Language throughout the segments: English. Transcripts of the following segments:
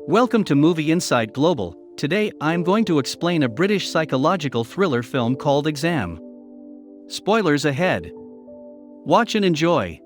Welcome to Movie Insight Global. Today, I'm going to explain a British psychological thriller film called Exam. Spoilers ahead. Watch and enjoy.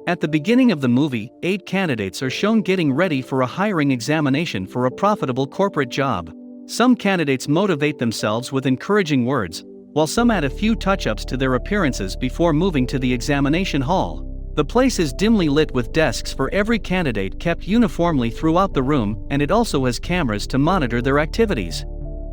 At the beginning of the movie, 8 candidates are shown getting ready for a hiring examination for a profitable corporate job. Some candidates motivate themselves with encouraging words, while some add a few touch-ups to their appearances before moving to the examination hall. The place is dimly lit with desks for every candidate kept uniformly throughout the room, and it also has cameras to monitor their activities.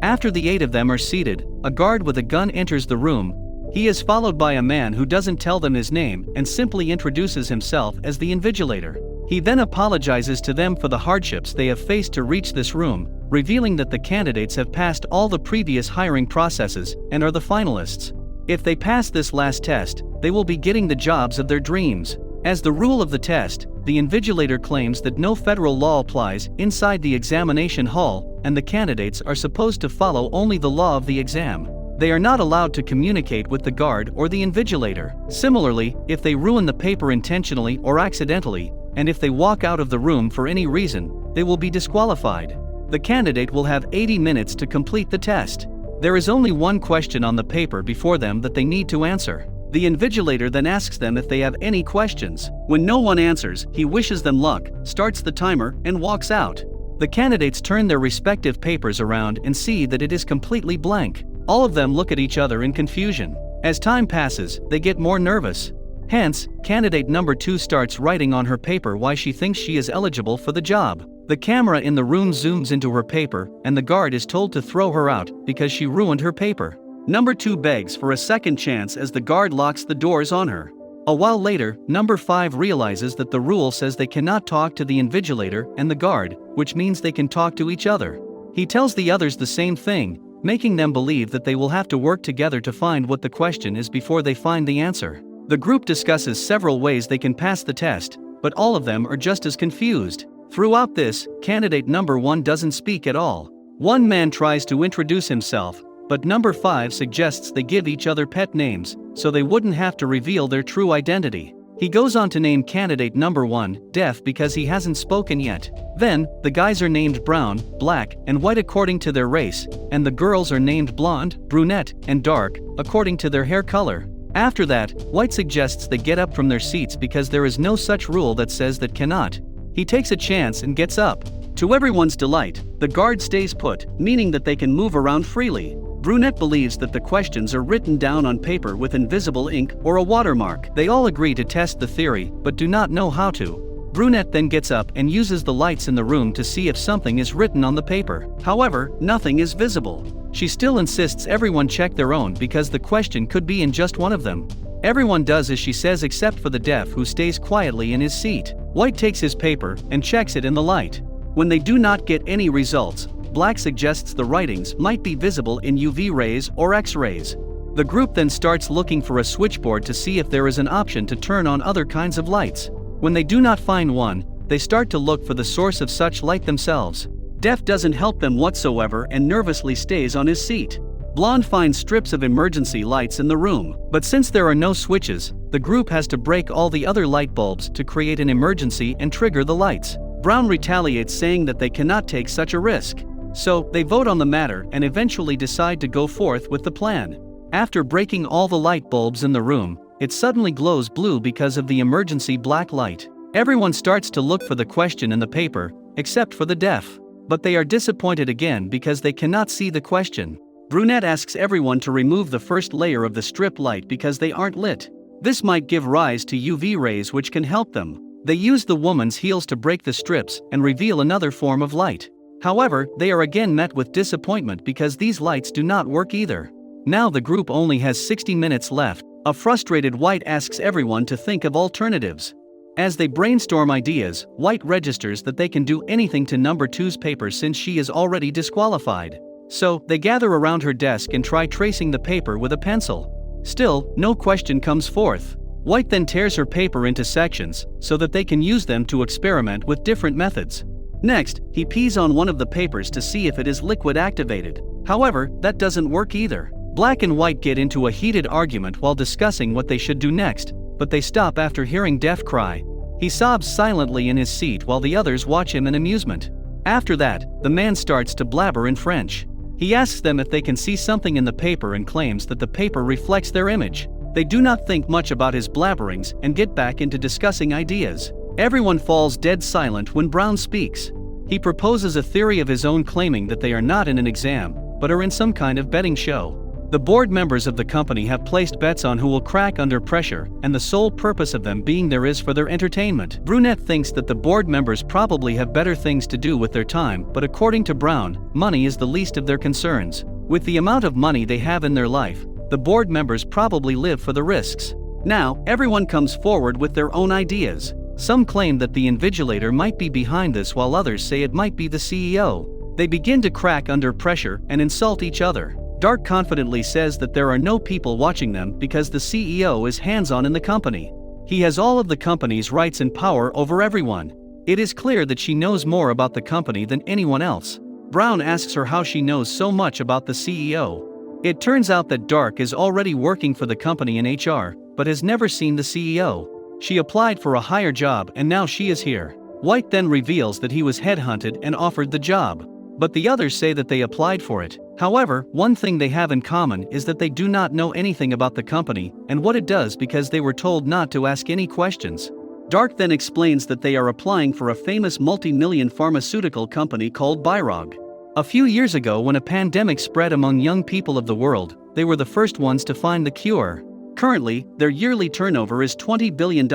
After the 8 of them are seated, a guard with a gun enters the room. He is followed by a man who doesn't tell them his name and simply introduces himself as the invigilator. He then apologizes to them for the hardships they have faced to reach this room, revealing that the candidates have passed all the previous hiring processes and are the finalists. If they pass this last test, they will be getting the jobs of their dreams. As the rule of the test, the invigilator claims that no federal law applies inside the examination hall, and the candidates are supposed to follow only the law of the exam. They are not allowed to communicate with the guard or the invigilator. Similarly, if they ruin the paper intentionally or accidentally, and if they walk out of the room for any reason, they will be disqualified. The candidate will have 80 minutes to complete the test. There is only one question on the paper before them that they need to answer. The invigilator then asks them if they have any questions. When no one answers, he wishes them luck, starts the timer, and walks out. The candidates turn their respective papers around and see that it is completely blank. All of them look at each other in confusion. As time passes, they get more nervous. Hence, candidate number 2 starts writing on her paper why she thinks she is eligible for the job. The camera in the room zooms into her paper, and the guard is told to throw her out because she ruined her paper. Number 2 begs for a second chance as the guard locks the doors on her. A while later, number 5 realizes that the rule says they cannot talk to the invigilator and the guard, which means they can talk to each other. He tells the others the same thing, making them believe that they will have to work together to find what the question is before they find the answer. The group discusses several ways they can pass the test, but all of them are just as confused. Throughout this, candidate number 1 doesn't speak at all. One man tries to introduce himself, but number 5 suggests they give each other pet names, so they wouldn't have to reveal their true identity. He goes on to name candidate number 1 deaf because he hasn't spoken yet. Then, the guys are named brown, black, and white according to their race, and the girls are named blonde, brunette, and dark, according to their hair color. After that, White suggests they get up from their seats because there is no such rule that says that cannot. He takes a chance and gets up. To everyone's delight, the guard stays put, meaning that they can move around freely. Brunette believes that the questions are written down on paper with invisible ink or a watermark. They all agree to test the theory, but do not know how to. Brunette then gets up and uses the lights in the room to see if something is written on the paper. However, nothing is visible. She still insists everyone check their own because the question could be in just one of them. Everyone does as she says except for the deaf who stays quietly in his seat. White takes his paper and checks it in the light. When they do not get any results, Black suggests the writings might be visible in UV rays or X-rays. The group then starts looking for a switchboard to see if there is an option to turn on other kinds of lights. When they do not find one, they start to look for the source of such light themselves. Deaf doesn't help them whatsoever and nervously stays on his seat. Blonde finds strips of emergency lights in the room, but since there are no switches, the group has to break all the other light bulbs to create an emergency and trigger the lights. Brown retaliates saying that they cannot take such a risk. So, they vote on the matter and eventually decide to go forth with the plan. After breaking all the light bulbs in the room, it suddenly glows blue because of the emergency black light. Everyone starts to look for the question in the paper, except for the deaf. But they are disappointed again because they cannot see the question. Brunette asks everyone to remove the first layer of the strip light because they aren't lit. This might give rise to UV rays which can help them. They use the woman's heels to break the strips and reveal another form of light. However, they are again met with disappointment because these lights do not work either. Now the group only has 60 minutes left. A frustrated White asks everyone to think of alternatives. As they brainstorm ideas, White registers that they can do anything to number 2's paper since she is already disqualified. So, they gather around her desk and try tracing the paper with a pencil. Still, no question comes forth. White then tears her paper into sections, so that they can use them to experiment with different methods. Next, he pees on one of the papers to see if it is liquid activated. However, that doesn't work either. Black and White get into a heated argument while discussing what they should do next, but they stop after hearing Deaf cry. He sobs silently in his seat while the others watch him in amusement. After that, the man starts to blabber in French. He asks them if they can see something in the paper and claims that the paper reflects their image. They do not think much about his blabberings and get back into discussing ideas. Everyone falls dead silent when Brown speaks. He proposes a theory of his own, claiming that they are not in an exam, but are in some kind of betting show. The board members of the company have placed bets on who will crack under pressure, and the sole purpose of them being there is for their entertainment. Brunette thinks that the board members probably have better things to do with their time, but according to Brown, money is the least of their concerns. With the amount of money they have in their life, the board members probably live for the risks. Now, everyone comes forward with their own ideas. Some claim that the invigilator might be behind this, while others say it might be the CEO. They begin to crack under pressure and insult each other. Dark confidently says that there are no people watching them because the CEO is hands-on in the company. He has all of the company's rights and power over everyone. It is clear that she knows more about the company than anyone else. Brown asks her how she knows so much about the CEO. It turns out that Dark is already working for the company in HR, but has never seen the CEO. She applied for a higher job and now she is here. White then reveals that he was headhunted and offered the job. But the others say that they applied for it. However, one thing they have in common is that they do not know anything about the company and what it does because they were told not to ask any questions. Dark then explains that they are applying for a famous multi-million pharmaceutical company called Birog. A few years ago, when a pandemic spread among young people of the world, they were the first ones to find the cure. Currently, their yearly turnover is $20 billion,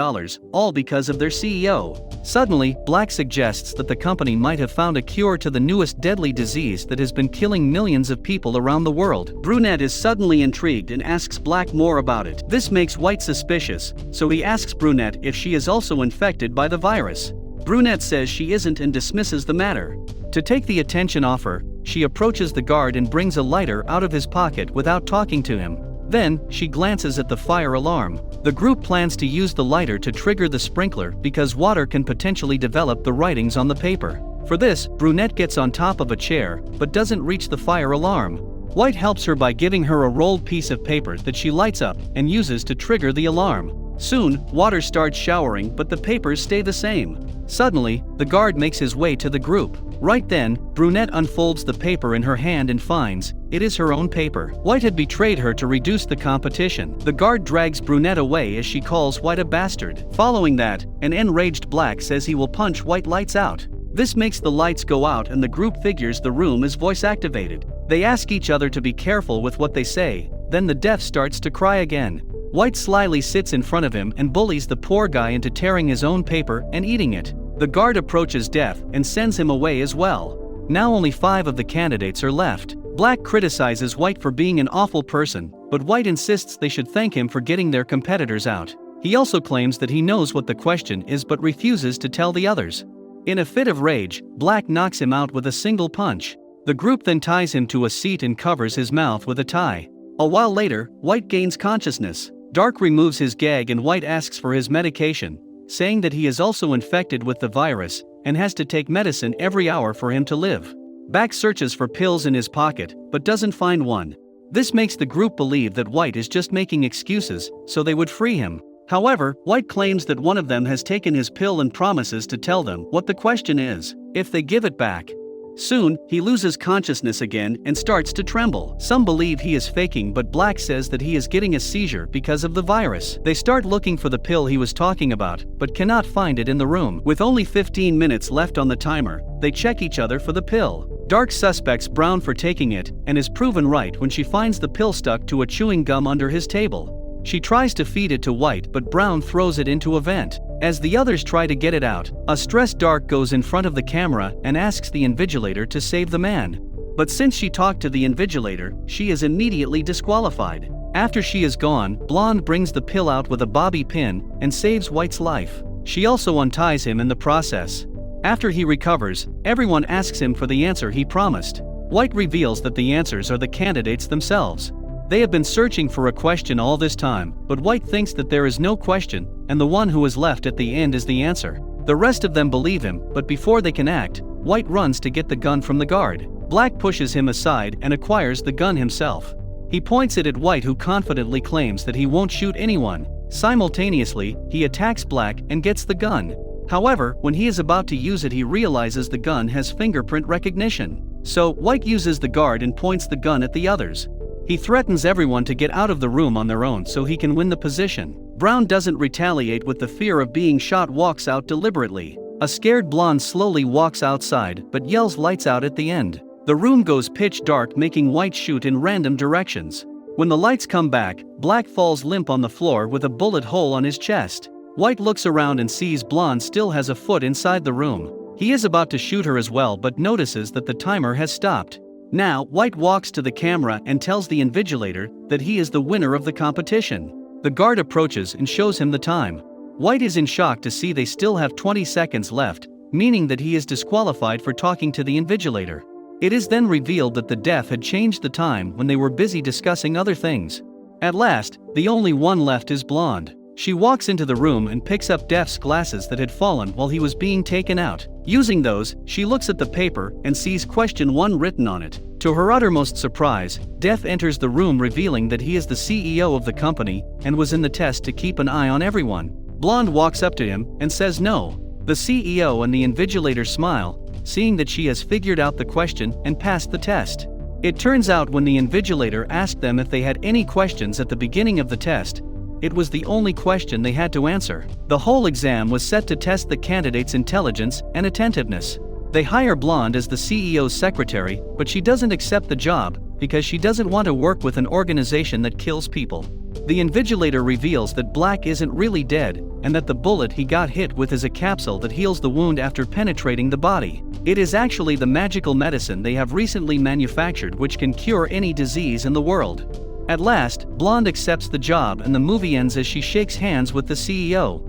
all because of their CEO. Suddenly, Black suggests that the company might have found a cure to the newest deadly disease that has been killing millions of people around the world. Brunette is suddenly intrigued and asks Black more about it. This makes White suspicious, so he asks Brunette if she is also infected by the virus. Brunette says she isn't and dismisses the matter. To take the attention off her, she approaches the guard and brings a lighter out of his pocket without talking to him. Then, she glances at the fire alarm. The group plans to use the lighter to trigger the sprinkler because water can potentially develop the writings on the paper. For this, Brunette gets on top of a chair, but doesn't reach the fire alarm. White helps her by giving her a rolled piece of paper that she lights up and uses to trigger the alarm. Soon, water starts showering, but the papers stay the same. Suddenly, the guard makes his way to the group. Right then, Brunette unfolds the paper in her hand and finds it is her own paper. White had betrayed her to reduce the competition. The guard drags Brunette away as she calls White a bastard. Following that, an enraged Black says he will punch White lights out. This makes the lights go out and the group figures the room is voice activated. They ask each other to be careful with what they say, then the deaf starts to cry again. White slyly sits in front of him and bullies the poor guy into tearing his own paper and eating it. The guard approaches Deaf and sends him away as well. Now only 5 of the candidates are left. Black criticizes White for being an awful person, but White insists they should thank him for getting their competitors out. He also claims that he knows what the question is but refuses to tell the others. In a fit of rage, Black knocks him out with a single punch. The group then ties him to a seat and covers his mouth with a tie. A while later, White gains consciousness. Dark removes his gag and White asks for his medication, saying that he is also infected with the virus and has to take medicine every hour for him to live. Back searches for pills in his pocket, but doesn't find one. This makes the group believe that White is just making excuses, so they would free him. However, White claims that one of them has taken his pill and promises to tell them what the question is, if they give it back. Soon, he loses consciousness again and starts to tremble. Some believe he is faking, but Black says that he is getting a seizure because of the virus. They start looking for the pill he was talking about, but cannot find it in the room. With only 15 minutes left on the timer, they check each other for the pill. Dark suspects Brown for taking it, and is proven right when she finds the pill stuck to a chewing gum under his table. She tries to feed it to White, but Brown throws it into a vent. As the others try to get it out, a stressed Dark goes in front of the camera and asks the invigilator to save the man. But since she talked to the invigilator, she is immediately disqualified. After she is gone, Blonde brings the pill out with a bobby pin and saves White's life. She also unties him in the process. After he recovers, everyone asks him for the answer he promised. White reveals that the answers are the candidates themselves. They have been searching for a question all this time, but White thinks that there is no question, and the one who is left at the end is the answer. The rest of them believe him, but before they can act, White runs to get the gun from the guard. Black pushes him aside and acquires the gun himself. He points it at White, who confidently claims that he won't shoot anyone. Simultaneously, he attacks Black and gets the gun. However, when he is about to use it, he realizes the gun has fingerprint recognition. So, White uses the guard and points the gun at the others. He threatens everyone to get out of the room on their own so he can win the position. Brown doesn't retaliate with the fear of being shot, walks out deliberately. A scared blonde slowly walks outside but yells lights out at the end. The room goes pitch dark, making White shoot in random directions. When the lights come back, Black falls limp on the floor with a bullet hole on his chest. White looks around and sees Blonde still has a foot inside the room. He is about to shoot her as well but notices that the timer has stopped. Now, White walks to the camera and tells the invigilator that he is the winner of the competition. The guard approaches and shows him the time. White is in shock to see they still have 20 seconds left, meaning that he is disqualified for talking to the invigilator. It is then revealed that the death had changed the time when they were busy discussing other things. At last, the only one left is Blonde. She walks into the room and picks up Death's glasses that had fallen while he was being taken out. Using those, she looks at the paper and sees question 1 written on it. To her uttermost surprise, Death enters the room revealing that he is the CEO of the company and was in the test to keep an eye on everyone. Blonde walks up to him and says no. The CEO and the invigilator smile, seeing that she has figured out the question and passed the test. It turns out when the invigilator asked them if they had any questions at the beginning of the test, it was the only question they had to answer. The whole exam was set to test the candidate's intelligence and attentiveness. They hire Blonde as the CEO's secretary, but she doesn't accept the job because she doesn't want to work with an organization that kills people. The invigilator reveals that Black isn't really dead and that the bullet he got hit with is a capsule that heals the wound after penetrating the body. It is actually the magical medicine they have recently manufactured which can cure any disease in the world. At last, Blonde accepts the job and the movie ends as she shakes hands with the CEO.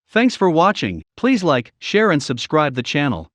Thanks for watching. Please like, share and subscribe the channel.